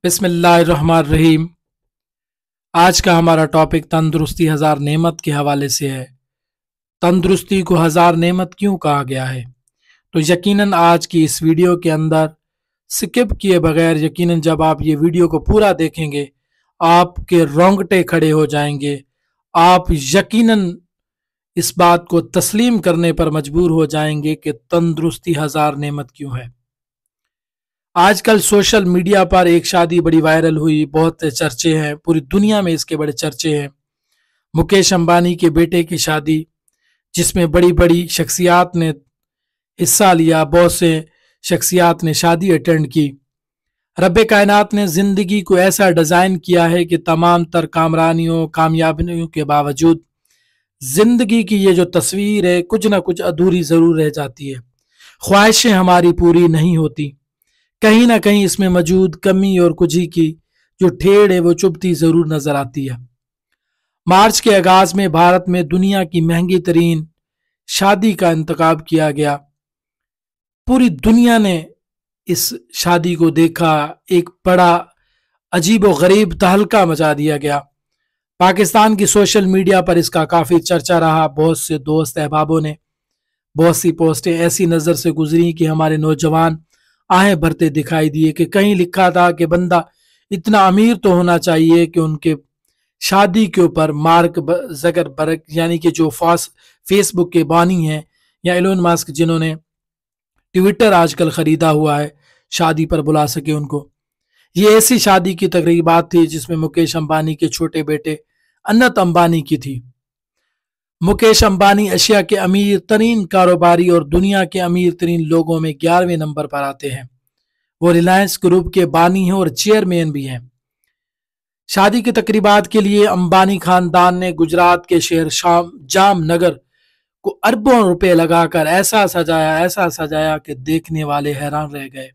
बिस्मिल्लाहिर्रहमानिर्रहीम। आज का हमारा टॉपिक तंदुरुस्ती हजार नेमत के हवाले से है। तंदुरुस्ती को हजार नेमत क्यों कहा गया है? तो यकीनन आज की इस वीडियो के अंदर स्किप किए बगैर यकीनन जब आप ये वीडियो को पूरा देखेंगे आपके रोंगटे खड़े हो जाएंगे। आप यकीनन इस बात को तस्लीम करने पर मजबूर हो जाएंगे कि तंदुरुस्ती हजार नेमत क्यों है। आजकल सोशल मीडिया पर एक शादी बड़ी वायरल हुई, बहुत चर्चे हैं, पूरी दुनिया में इसके बड़े चर्चे हैं। मुकेश अंबानी के बेटे की शादी जिसमें बड़ी बड़ी शख्सियात ने हिस्सा लिया, बहुत से शख्सियात ने शादी अटेंड की। रब्बे कायनात ने जिंदगी को ऐसा डिजाइन किया है कि तमाम तर कामरानियों कामयाबियों के बावजूद जिंदगी की ये जो तस्वीर है कुछ ना कुछ अधूरी जरूर रह जाती है। ख्वाहिशें हमारी पूरी नहीं होती, कहीं ना कहीं इसमें मौजूद कमी और कुजी की जो ठेड़ है वो चुभती जरूर नजर आती है। मार्च के आगाज में भारत में दुनिया की महंगी तरीन शादी का इंतखाब किया गया। पूरी दुनिया ने इस शादी को देखा, एक बड़ा अजीब व गरीब तहलका मचा दिया गया। पाकिस्तान की सोशल मीडिया पर इसका काफी चर्चा रहा। बहुत से दोस्त अहबाबों ने बहुत सी पोस्टें ऐसी नजर से गुजरी कि हमारे नौजवान आहें भरते दिखाई दिए कि कहीं लिखा था कि बंदा इतना अमीर तो होना चाहिए कि उनके शादी के ऊपर मार्क जकरबर्ग यानी कि जो फेसबुक के बानी हैं या एलोन मस्क जिन्होंने ट्विटर आजकल खरीदा हुआ है शादी पर बुला सके उनको। ये ऐसी शादी की तकरीबात थी जिसमें मुकेश अंबानी के छोटे बेटे अन्नत अंबानी की थी। मुकेश अंबानी एशिया के अमीर तरीन कारोबारी और दुनिया के अमीर तरीन लोगों में 11वें नंबर पर आते हैं। वो रिलायंस ग्रुप के बानी हैं और चेयरमैन भी हैं। शादी की तकरीबात के लिए अंबानी खानदान ने गुजरात के शहर जामनगर को अरबों रुपए लगाकर ऐसा सजाया कि देखने वाले हैरान रह गए।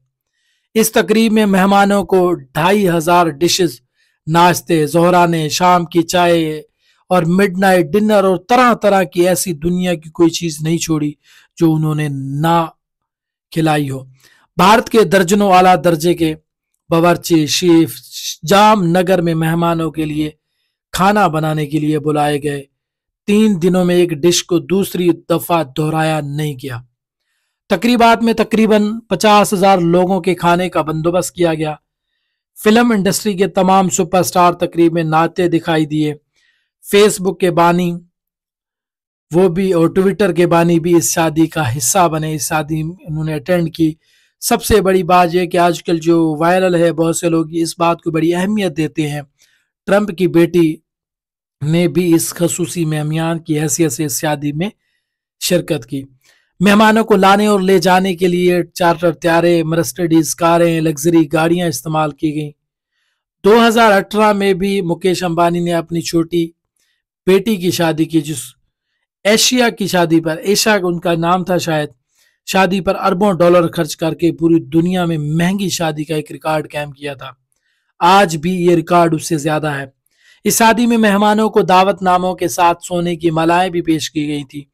इस तकरीब में मेहमानों को 2500 डिशेस, नाश्ते, जोहराने, शाम की चाय और मिडनाइट डिनर और तरह तरह की ऐसी दुनिया की कोई चीज नहीं छोड़ी जो उन्होंने ना खिलाई हो। भारत के दर्जनों आला दर्जे के बावर्ची शेफ जामनगर में मेहमानों के लिए खाना बनाने के लिए बुलाए गए। 3 दिनों में एक डिश को दूसरी दफा दोहराया नहीं गया। तकरीबात में तकरीबन 50,000 लोगों के खाने का बंदोबस्त किया गया। फिल्म इंडस्ट्री के तमाम सुपरस्टार तकरीब में नाचते दिखाई दिए। फेसबुक के बानी वो भी और ट्विटर के बानी भी इस शादी का हिस्सा बने, इस शादी उन्होंने अटेंड की। सबसे बड़ी बात यह कि आजकल जो वायरल है, बहुत से लोग इस बात को बड़ी अहमियत देते हैं। ट्रंप की बेटी ने भी इस खसूसी मेहमान की हैसियत से इस शादी में शिरकत की। मेहमानों को लाने और ले जाने के लिए चार्टर त्यारे, मर्सिडीज कारें, लग्जरी गाड़ियां इस्तेमाल की गई। 2018 में भी मुकेश अंबानी ने अपनी छोटी बेटी की शादी की, जिस एशिया की शादी पर, एशिया उनका नाम था शायद, शादी पर अरबों डॉलर खर्च करके पूरी दुनिया में महंगी शादी का एक रिकॉर्ड कायम किया था। आज भी ये रिकॉर्ड उससे ज्यादा है। इस शादी में मेहमानों को दावतनामों के साथ सोने की मालाएं भी पेश की गई थी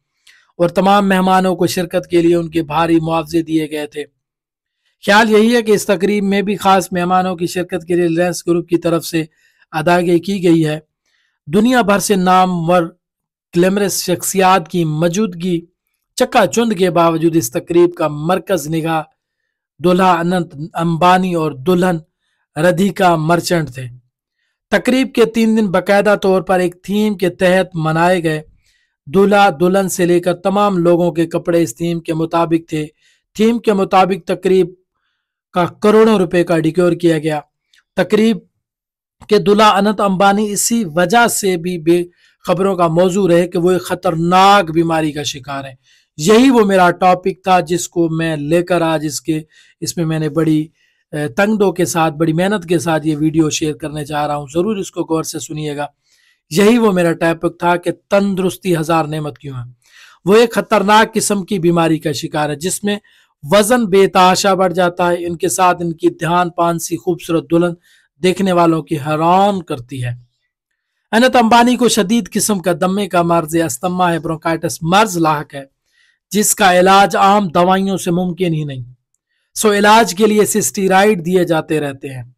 और तमाम मेहमानों को शिरकत के लिए उनके भारी मुआवजे दिए गए थे। ख्याल यही है कि इस तकरीब में भी खास मेहमानों की शिरकत के लिए रिलायंस ग्रुप की तरफ से अदायगी की गई है। दुनिया भर से नामवर ग्लैमरस शख्सियात की मौजूदगी चकाचौंध के बावजूद इस तकरीब का मरकज निगाह दुल्हा अनंत अंबानी और दुल्हन राधिका मर्चेंट थे। तकरीब के 3 दिन बाकायदा तौर पर एक थीम के तहत मनाए गए। दूल्हा दुल्हन से लेकर तमाम लोगों के कपड़े इस थीम के मुताबिक थे। थीम के मुताबिक तकरीब का करोड़ों रुपए का डिकोर किया गया। तकरीब के दूल्हा अनंत अंबानी इसी वजह से भी बेखबरों का मौजू रहे कि वो एक खतरनाक बीमारी का शिकार है। यही वो मेरा टॉपिक था जिसको मैं लेकर आज इसमें मैंने बड़ी तंगदो के साथ, बड़ी मेहनत के साथ ये वीडियो शेयर करने जा रहा हूँ। जरूर इसको गौर से सुनिएगा। यही वो मेरा टॉपिक था कि तंदुरुस्ती हजार नेमत क्यों है। वो एक खतरनाक किस्म की बीमारी का शिकार है जिसमें वजन बेतहाशा बढ़ जाता है। इनके साथ इनकी ध्यान पान सी खूबसूरत दुल्हन देखने वालों की हैरान करती है। अनंत अंबानी को शदीद किस्म का दमे का मर्ज अस्थमा है, ब्रोंकाइटिस मर्ज लाहक है जिसका इलाज आम दवाइयों से मुमकिन ही नहीं। सो इलाज के लिए स्टेरॉइड दिए जाते रहते हैं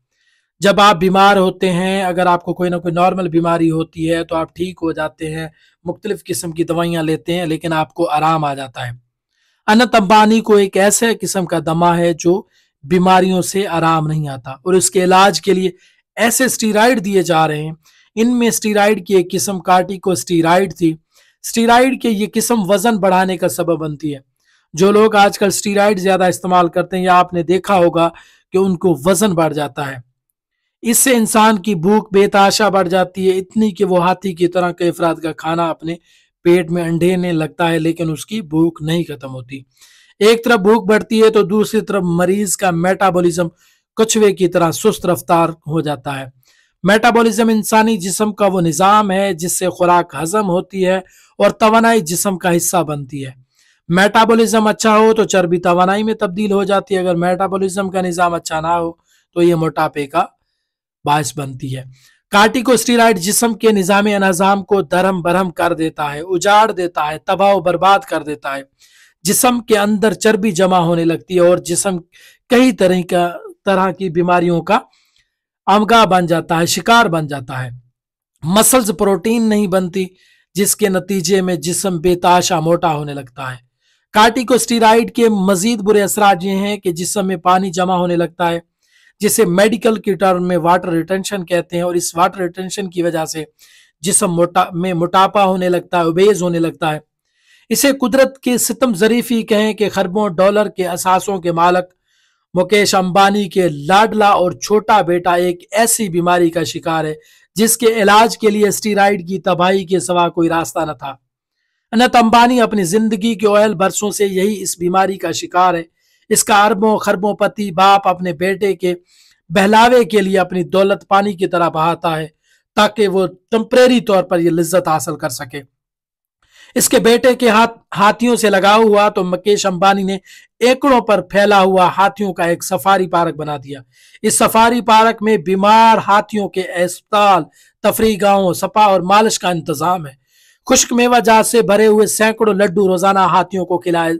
जब आप बीमार होते हैं, अगर आपको कोई ना कोई नॉर्मल बीमारी होती है तो आप ठीक हो जाते हैं, मुख्तलिफ किस्म की दवाइयाँ लेते हैं, लेकिन आपको आराम आ जाता है। अनंत अंबानी को एक ऐसे किस्म का दमा है जो बीमारियों से आराम नहीं आता, और उसके इलाज के लिए ऐसे स्टीराइड दिए जा रहे हैं। इनमें स्टीराइड की एक किस्म कार्टिकोस्टीराइड थी। स्टीराइड के ये किस्म वजन बढ़ाने का सबब बनती है। जो लोग आजकल स्टीराइड ज्यादा इस्तेमाल करते हैं, या आपने देखा होगा कि उनको वजन बढ़ जाता है। इससे इंसान की भूख बेतहाशा बढ़ जाती है, इतनी कि वो हाथी की तरह कई अफराद का खाना अपने पेट में अंडेरने लगता है, लेकिन उसकी भूख नहीं खत्म होती। एक तरफ भूख बढ़ती है तो दूसरी तरफ मरीज का मेटाबॉलिज्म कछुए की तरह सुस्त रफ्तार हो जाता है। मेटाबॉलिज्म इंसानी जिस्म का वो निज़ाम है जिससे खुराक हजम होती है और तवानाई जिस्म का हिस्सा बनती है। मेटाबॉलिज्म अच्छा हो तो चर्बी तवानाई में तब्दील हो जाती है। अगर मेटाबॉलिज्म का निज़ाम अच्छा ना हो तो ये मोटापे का बायस बनती है। कार्टिकोस्टीराइड जिस्म के निज़ाम को दरहम बरहम कर देता है, उजाड़ देता है, तबाह बर्बाद कर देता है। जिस्म के अंदर चर्बी जमा होने लगती है और जिस्म कई तरह की बीमारियों का आमगा बन जाता है, शिकार बन जाता है। मसल्स प्रोटीन नहीं बनती, जिसके नतीजे में जिस्म बेताशा मोटा होने लगता है। कार्टिकोस्टीराइड के मजीद बुरे असरात ये हैं कि जिस्म में पानी जमा होने लगता है, जिसे मेडिकल की टर्म में वाटर रिटेंशन कहते हैं, और इस वाटर रिटेंशन की वजह से जिस्म मोटापा होने लगता है, ओबेज होने लगता है। इसे कुदरत के सितम ज़रीफी कहें कि खरबों डॉलर के असासों के मालक मुकेश अंबानी के लाडला और छोटा बेटा एक ऐसी बीमारी का शिकार है जिसके इलाज के लिए स्टीराइड की तबाही के सिवा कोई रास्ता न था। अनंत अंबानी अपनी जिंदगी के ओयल बरसों से यही इस बीमारी का शिकार है। इसका अरबों खरबों पति बाप अपने बेटे के बहलावे के लिए अपनी दौलत पानी की तरह बहाता है ताकि वो टेम्परेरी तौर पर यह लिज्जत हासिल कर सके। इसके बेटे के हाथियों से लगाव हुआ तो मुकेश अंबानी ने एकड़ों पर फैला हुआ हाथियों का एक सफारी पार्क बना दिया। इस सफारी पार्क में बीमार हाथियों के अस्पताल, तफरी गांव, सपा और मालिश का इंतजाम है। खुश्क मेवा जात से भरे हुए सैकड़ों लड्डू रोजाना हाथियों को खिलाए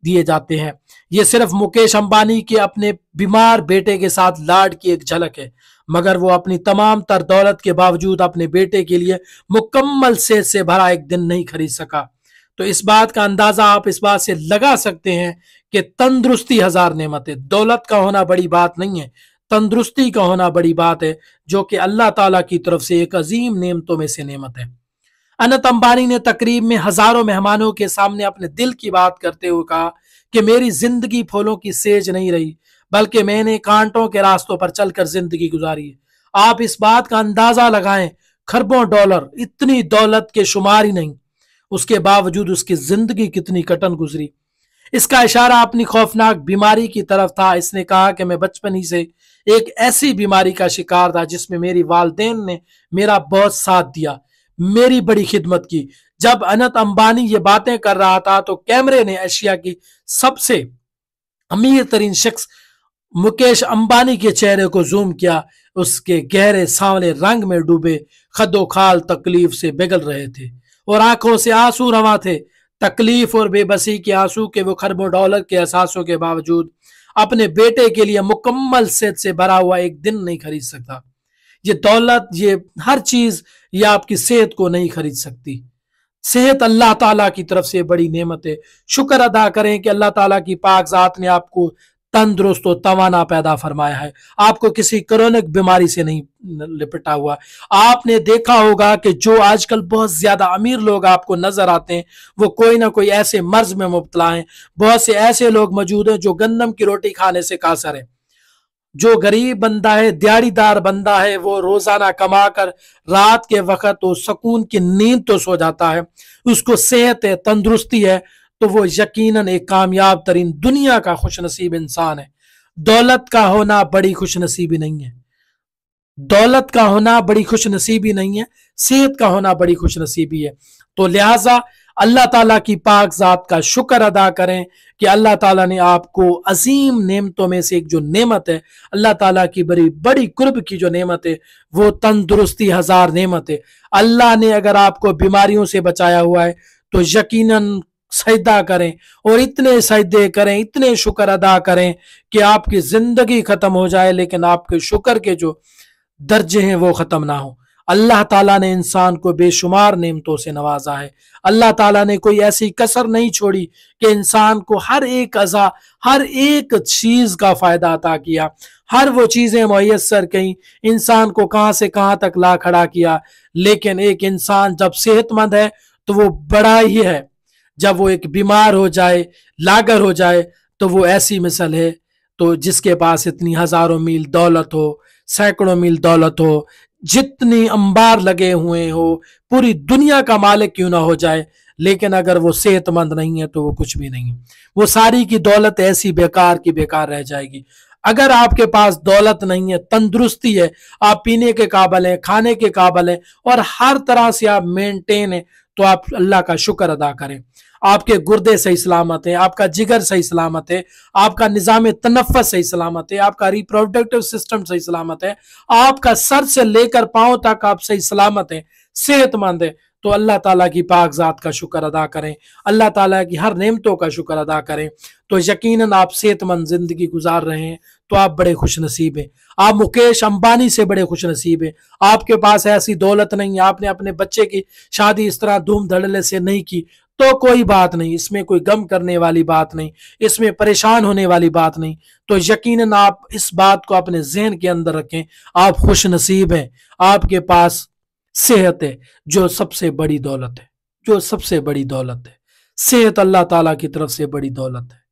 दिए जाते हैं। ये सिर्फ मुकेश अंबानी के अपने बीमार बेटे के साथ लाड की एक झलक है, मगर वो अपनी तमाम तर दौलत के बावजूद अपने बेटे के लिए मुकम्मल सेहत से भरा एक दिन नहीं खरीद सका। तो इस बात का अंदाजा आप इस बात से लगा सकते हैं कि तंदुरुस्ती हजार नेमत है। दौलत का होना बड़ी बात नहीं है, तंदुरुस्ती का होना बड़ी बात है, जो कि अल्लाह ताला की तरफ से एक अजीम नेमतों में से नेमत है। अनंत अंबानी ने तकरीब में हजारों मेहमानों के सामने अपने दिल की बात करते हुए कहा कि मेरी जिंदगी फूलों की सेज नहीं रही, बल्कि मैंने कांटों के रास्तों पर चलकर जिंदगी गुजारी है। आप इस बात का अंदाजा लगाएं, खरबों डॉलर, इतनी दौलत के शुमार ही नहीं, उसके बावजूद उसकी जिंदगी कितनी कटन गुजरी। इसका इशारा अपनी खौफनाक बीमारी की तरफ था। इसने कहा कि मैं बचपन ही से एक ऐसी बीमारी का शिकार था जिसमें मेरी वालिदैन ने मेरा बहुत साथ दिया, मेरी बड़ी खिदमत की। जब अनंत अंबानी ये बातें कर रहा था तो कैमरे ने एशिया की सबसे अमीर तरीन शख्स मुकेश अंबानी के चेहरे को जूम किया। उसके गहरे सांवले रंग में डूबे खदो खाल तकलीफ से बिगल रहे थे और आंखों से आंसू रवा थे। तकलीफ और बेबसी के आंसू के वो खरबों डॉलर के एहसासों के बावजूद अपने बेटे के लिए मुकम्मल सेहत से भरा हुआ एक दिन नहीं खरीद सकता। ये दौलत, ये हर चीज, ये आपकी सेहत को नहीं खरीद सकती। सेहत अल्लाह ताला की तरफ से बड़ी नेमत है। शुक्र अदा करें कि अल्लाह ताला की पाक जात ने आपको तंदुरुस्त और तवाना पैदा फरमाया है, आपको किसी क्रोनिक बीमारी से नहीं लिपटा हुआ। आपने देखा होगा कि जो आजकल बहुत ज्यादा अमीर लोग आपको नजर आते हैं वो कोई ना कोई ऐसे मर्ज में मुब्तला हैं। बहुत से ऐसे लोग मौजूद हैं जो गंदम की रोटी खाने से कासर है। जो गरीब बंदा है, दिहाड़ीदार बंदा है, वो रोजाना कमा कर रात के वक्त तो सुकून की नींद तो सो जाता है, उसको सेहत है, तंदुरुस्ती है, तो वो यकीनन एक कामयाब तरीन दुनिया का खुशनसीब इंसान है। दौलत का होना बड़ी खुशनसीबी नहीं है, दौलत का होना बड़ी खुशनसीबी नहीं है, सेहत का होना बड़ी खुशनसीबी है। तो लिहाजा अल्लाह ताला की पाक जात का शुक्र अदा करें कि अल्लाह ताला ने आपको अजीम नेमतों में से एक जो नेमत है, अल्लाह ताला की बड़ी बड़ी कुर्ब की जो नेमत है, वो तंदुरुस्ती हजार नेमत है। अल्लाह ने अगर आपको बीमारियों से बचाया हुआ है तो यकीनन सजदा करें और इतने सजदे करें, इतने शुक्र अदा करें कि आपकी जिंदगी खत्म हो जाए लेकिन आपके शुक्र के जो दर्जे हैं वो खत्म ना हो। अल्लाह ताला ने इंसान को बेशुमार नेमतों से नवाजा है। अल्लाह ताला ने कोई ऐसी कसर नहीं छोड़ी कि इंसान को हर एक अज़ा, हर एक चीज का फायदा अता किया, हर वो चीजें मुयस्सर कहीं, इंसान को कहां से कहां तक ला खड़ा किया। लेकिन एक इंसान जब सेहतमंद है तो वो बड़ा ही है, जब वो एक बीमार हो जाए, लागर हो जाए, तो वो ऐसी मिसल है तो जिसके पास इतनी हजारों मील दौलत हो, सैकड़ों मील दौलत हो, जितनी अंबार लगे हुए हो, पूरी दुनिया का मालिक क्यों ना हो जाए, लेकिन अगर वो सेहतमंद नहीं है तो वो कुछ भी नहीं है। वो सारी की दौलत ऐसी बेकार की बेकार रह जाएगी। अगर आपके पास दौलत नहीं है, तंदुरुस्ती है, आप पीने के काबिल हैं, खाने के काबिल हैं और हर तरह से आप मेंटेन हैं, तो आप अल्लाह का शुक्र अदा करें। आपके गुर्दे सही सलामत है, आपका जिगर सही सलामत है, आपका निजाम तनफ़्फ़ुस सही सलामत है, आपका रिप्रोडक्टिव सिस्टम सही सलामत है, आपका सर से लेकर पांव तक आप सही सलामत है, सेहतमंद है, तो अल्लाह ताला की पाक ज़ात का शुक्र अदा करें, अल्लाह ताला की हर नेमतों का शुक्र अदा करें। तो यकीनन आप सेहतमंद जिंदगी गुजार रहे हैं तो आप बड़े खुश नसीब हैं। आप मुकेश अंबानी से बड़े खुश नसीब हैं। आपके पास ऐसी दौलत नहीं है, आपने अपने बच्चे की शादी इस तरह धूम धड़ल्ले से नहीं की, तो कोई बात नहीं, इसमें कोई गम करने वाली बात नहीं, इसमें परेशान होने वाली बात नहीं। तो यकीनन आप इस बात को अपने जहन के अंदर रखें, आप खुश नसीब हैं, आपके पास सेहत है जो सबसे बड़ी दौलत है, जो सबसे बड़ी दौलत है। सेहत अल्लाह ताला की तरफ से बड़ी दौलत है।